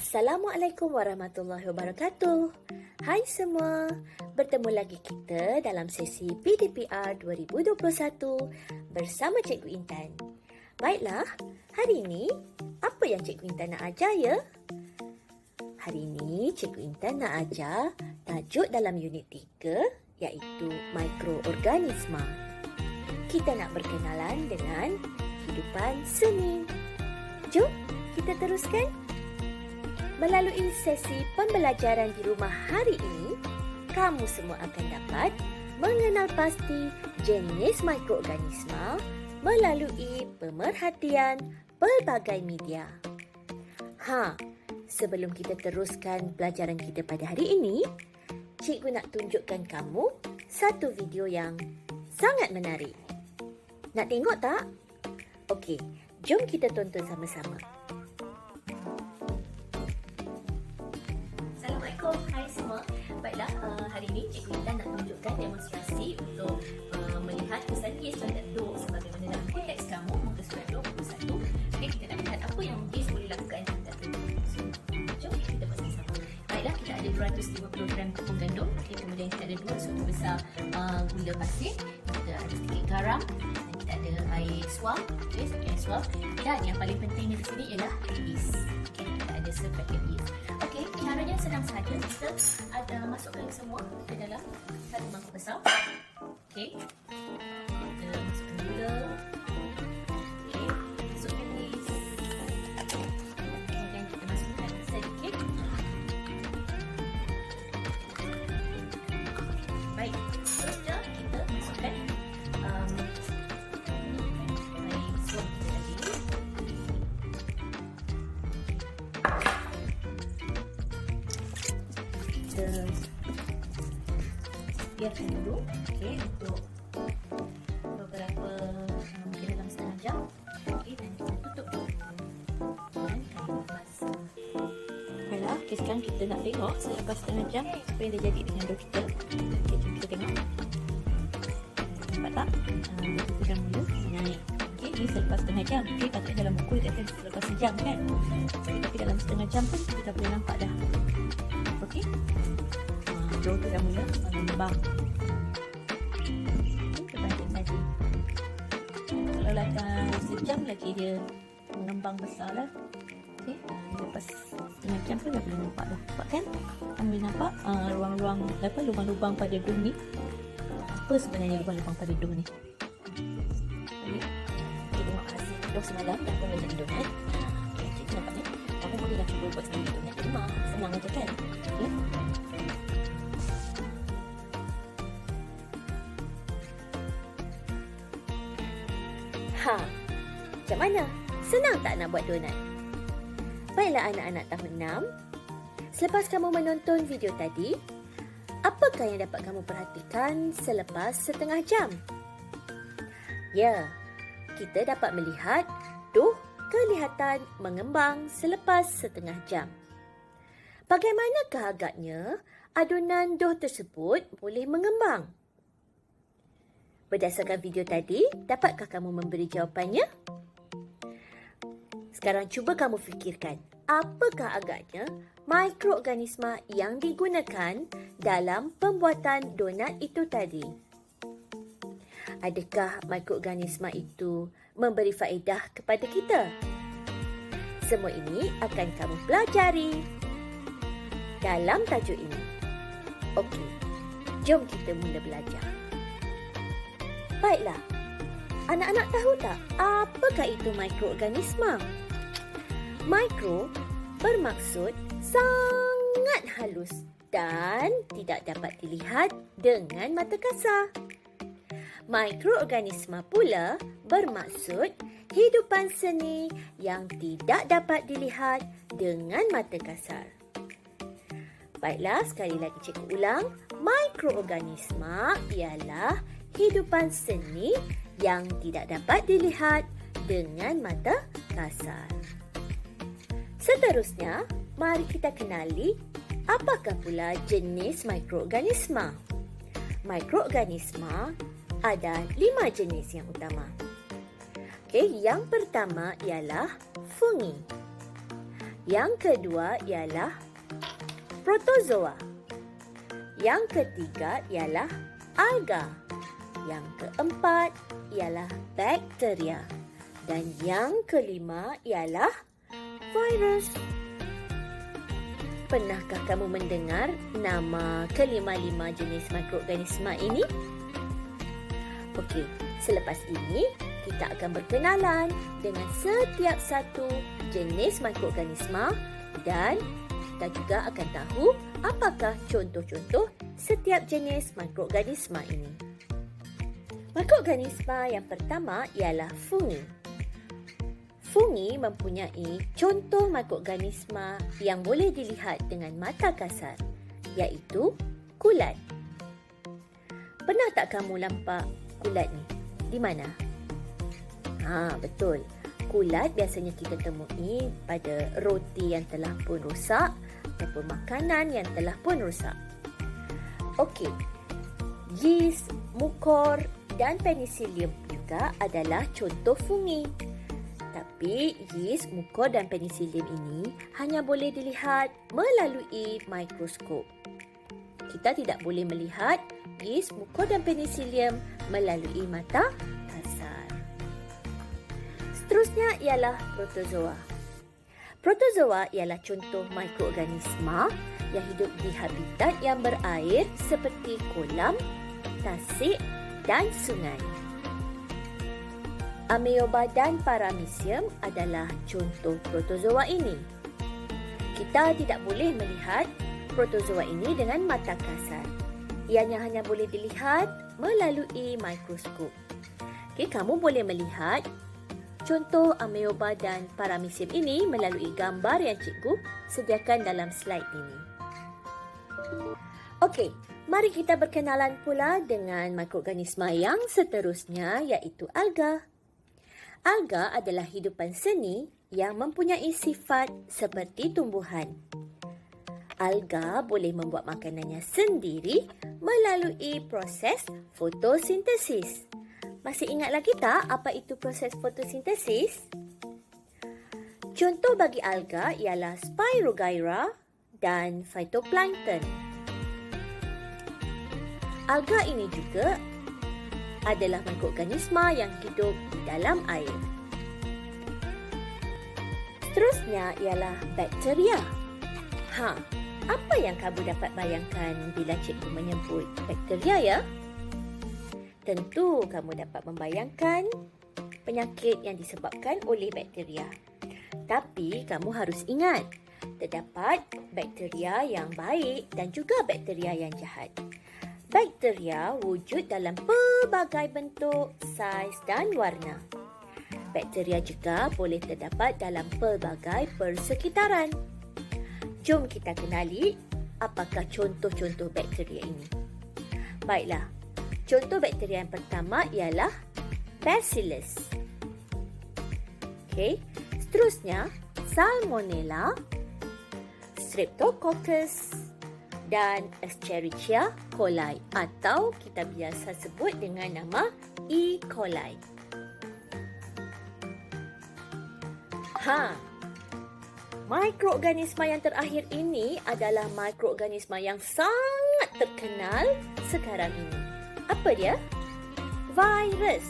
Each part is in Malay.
Assalamualaikum warahmatullahi wabarakatuh. Hai semua, bertemu lagi kita dalam sesi PDPR 2021 bersama Cikgu Intan. Baiklah, hari ini apa yang Cikgu Intan nak ajar ya? Hari ini Cikgu Intan nak ajar tajuk dalam unit 3 iaitu mikroorganisma. Kita nak berkenalan dengan kehidupan seni. Jom kita teruskan. Melalui sesi pembelajaran di rumah hari ini, kamu semua akan dapat mengenal pasti jenis mikroorganisma melalui pemerhatian pelbagai media. Sebelum kita teruskan pelajaran kita pada hari ini, cikgu nak tunjukkan kamu satu video yang sangat menarik. Nak tengok tak? Okey, jom kita tonton sama-sama. Hai semua. Baiklah, hari ini Cikgu Intan nak tunjukkan demonstrasi untuk melihat kesan yes dan do sebagaimana dalam konteks kamu muka surat 21. Okay, kita nak lihat apa yang yes boleh lakukan dan tak perlu. So, jom kita buat sama-sama. Baiklah, kita ada 250 gram tepung gandum. Okay, kemudian kita ada 2 sudu besar gula pasir. Kita ada sedikit garam. Dan kita ada air suam. Okay, air suam. Dan yang paling penting di sini ialah yeast. Okay, kita ada sepaket yeast. Okey, caranya senang sahaja. Kita ada masukkan semua ke dalam satu mangkuk besar. Okey. Kita masukkan gula. Okey, masukkan yeast. Kemudian kita masukkan sedikit. Baik, seterusnya kita masukkan air suam kita tadi. Biarkan dulu, okay, untuk beberapa mungkin dalam setengah jam. Okay, dan kita tutup dulu dengan kain basah. Baiklah, okay, sekarang kita nak tengok selepas setengah jam apa yang dah jadi dengan dough kita. Okay, jom kita tengok. Nampak tak? Dough kita dah mula naik. Okay, ni selepas setengah jam. Okay, patut dalam buku dia kata selepas sejam kan? Tapi dalam setengah jam pun kita boleh nampak dah. Okay. Dough tu dah mula mengembang. Kita banting lagi. Kalau lakukan sejam lagi dia mengembang besar lah. Okay. Lepas setengah jam pun dah boleh nampak dah. Nampak kan? Kamu boleh nampak ruang-ruang lubang-lubang pada dough ni. Apa sebenarnya lubang-lubang pada dough ni? Okay. Kita tengok hasil dough semalam dah pun jadi donat. Cikgu nampak ni. Kamu boleh dah cuba buat sendiri donat di rumah. Senang aja kan? Okay. Macam mana? Senang tak nak buat donat? Baiklah anak-anak tahun 6. Selepas kamu menonton video tadi, apakah yang dapat kamu perhatikan selepas setengah jam? Ya, kita dapat melihat dough kelihatan mengembang selepas setengah jam. Bagaimanakah agaknya adunan dough tersebut boleh mengembang? Berdasarkan video tadi, dapatkah kamu memberi jawapannya? Sekarang cuba kamu fikirkan, apakah agaknya mikroorganisma yang digunakan dalam pembuatan donat itu tadi? Adakah mikroorganisma itu memberi faedah kepada kita? Semua ini akan kamu pelajari dalam tajuk ini. Okey, jom kita mula belajar. Baiklah, anak-anak tahu tak apakah itu mikroorganisma? Mikro bermaksud sangat halus dan tidak dapat dilihat dengan mata kasar. Mikroorganisma pula bermaksud hidupan seni yang tidak dapat dilihat dengan mata kasar. Baiklah, sekali lagi cikgu ulang. Mikroorganisma ialah hidupan seni yang tidak dapat dilihat dengan mata kasar. Seterusnya, mari kita kenali apakah pula jenis mikroorganisma. Mikroorganisma ada 5 jenis yang utama. Okey, yang pertama ialah fungi. Yang kedua ialah protozoa. Yang ketiga ialah alga. Yang keempat ialah bakteria. Dan yang kelima ialah virus. Pernahkah kamu mendengar nama kelima-lima jenis mikroorganisma ini? Okey, selepas ini kita akan berkenalan dengan setiap satu jenis mikroorganisma dan kita juga akan tahu apakah contoh-contoh setiap jenis mikroorganisma ini. Mikroorganisma yang pertama ialah fungi. Fungi mempunyai contoh mikroorganisma yang boleh dilihat dengan mata kasar, iaitu kulat. Pernah tak kamu nampak kulat ni? Di mana? Betul. Kulat biasanya kita temui pada roti yang telah pun rosak ataupun makanan yang telah pun rosak. Okey. Yeast, mukor dan penicillium juga adalah contoh fungi. Tapi yeast, mukor dan penicillium ini hanya boleh dilihat melalui mikroskop. Kita tidak boleh melihat yeast, mukor dan penicillium melalui mata kasar. Seterusnya ialah protozoa. Protozoa ialah contoh mikroorganisma yang hidup di habitat yang berair seperti kolam, tasik dan sungai. Amoeba dan paramecium adalah contoh protozoa ini. Kita tidak boleh melihat protozoa ini dengan mata kasar. Ianya hanya boleh dilihat melalui mikroskop. Okey, kamu boleh melihat contoh amoeba dan paramecium ini melalui gambar yang cikgu sediakan dalam slide ini. Okey, mari kita berkenalan pula dengan mikroorganisma yang seterusnya iaitu alga. Alga adalah hidupan seni yang mempunyai sifat seperti tumbuhan. Alga boleh membuat makanannya sendiri melalui proses fotosintesis. Masih ingat lagi tak apa itu proses fotosintesis? Contoh bagi alga ialah Spirogyra dan phytoplankton. Alga ini juga adalah mikroorganisma yang hidup di dalam air. Seterusnya ialah bakteria. Apa yang kamu dapat bayangkan bila cikgu menyebut bakteria ya? Tentu kamu dapat membayangkan penyakit yang disebabkan oleh bakteria. Tapi kamu harus ingat, terdapat bakteria yang baik dan juga bakteria yang jahat. Bakteria wujud dalam pelbagai bentuk, saiz dan warna. Bakteria juga boleh terdapat dalam pelbagai persekitaran. Jom kita kenali apakah contoh-contoh bakteria ini. Baiklah, contoh bakteria yang pertama ialah Bacillus. Okey, seterusnya Salmonella, Streptococcus dan Escherichia coli atau kita biasa sebut dengan nama E. coli. Mikroorganisma yang terakhir ini adalah mikroorganisma yang sangat terkenal sekarang ini. Apa dia? Virus.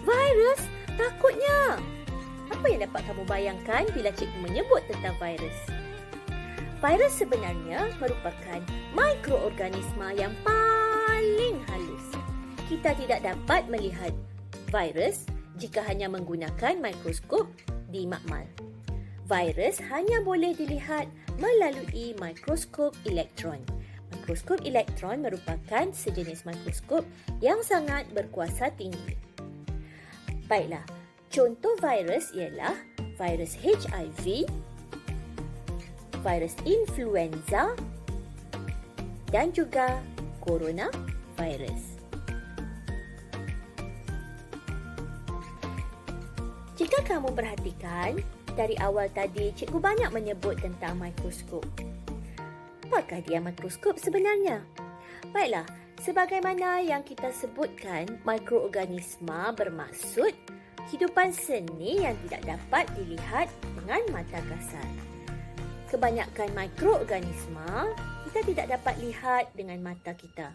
Virus? Takutnya. Apa yang dapat kamu bayangkan bila cikgu menyebut tentang virus? Virus sebenarnya merupakan mikroorganisma yang paling halus. Kita tidak dapat melihat virus jika hanya menggunakan mikroskop di makmal. Virus hanya boleh dilihat melalui mikroskop elektron. Mikroskop elektron merupakan sejenis mikroskop yang sangat berkuasa tinggi. Baiklah, contoh virus ialah virus HIV, virus influenza dan juga coronavirus. Jika kamu perhatikan, dari awal tadi cikgu banyak menyebut tentang mikroskop. Apakah dia mikroskop sebenarnya? Baiklah, sebagaimana yang kita sebutkan, mikroorganisma bermaksud hidupan seni yang tidak dapat dilihat dengan mata kasar. Kebanyakan mikroorganisma kita tidak dapat lihat dengan mata kita.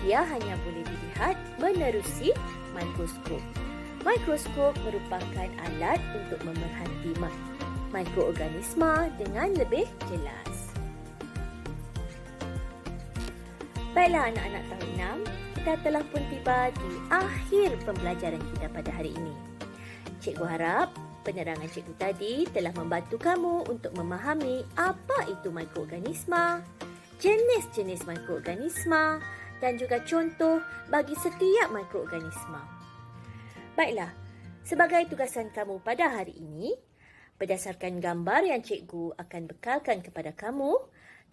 Ia hanya boleh dilihat menerusi mikroskop. Mikroskop merupakan alat untuk memerhati mikroorganisma dengan lebih jelas. Baiklah anak-anak tahun 6, kita telah pun tiba di akhir pembelajaran kita pada hari ini. Cikgu harap penerangan cikgu tadi telah membantu kamu untuk memahami apa itu mikroorganisma, jenis-jenis mikroorganisma dan juga contoh bagi setiap mikroorganisma. Baiklah, sebagai tugasan kamu pada hari ini, berdasarkan gambar yang cikgu akan bekalkan kepada kamu,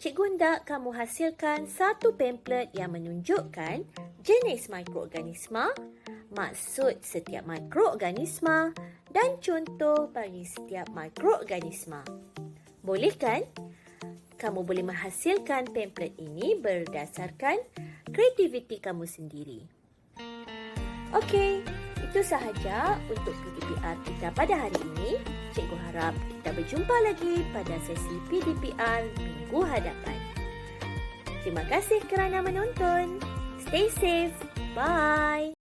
cikgu hendak kamu hasilkan satu pamflet yang menunjukkan jenis mikroorganisma, maksud setiap mikroorganisma dan contoh bagi setiap mikroorganisma. Boleh kan? Kamu boleh menghasilkan pamflet ini berdasarkan kreativiti kamu sendiri. Okey, itu sahaja untuk PDPR kita pada hari ini. Cikgu harap kita berjumpa lagi pada sesi PDPR minggu hadapan. Terima kasih kerana menonton. Stay safe. Bye.